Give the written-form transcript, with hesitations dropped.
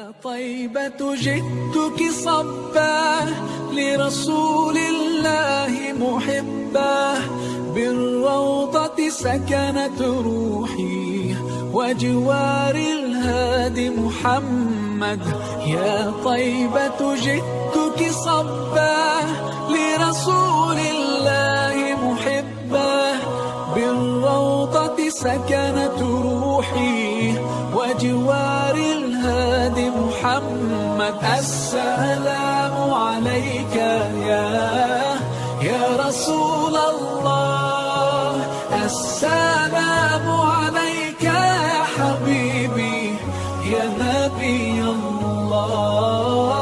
طيبة جئتك صبا لرسول الله محبا، بالروضة سكنت روحي وجوار الهادي محمد. يا طيبة جئتك صبا لرسول الله محبا، بالروضة سكنت روحي وجوار الهادي محمد. السلام عليك يا رسول الله، السلام عليك يا حبيبي يا نبي الله.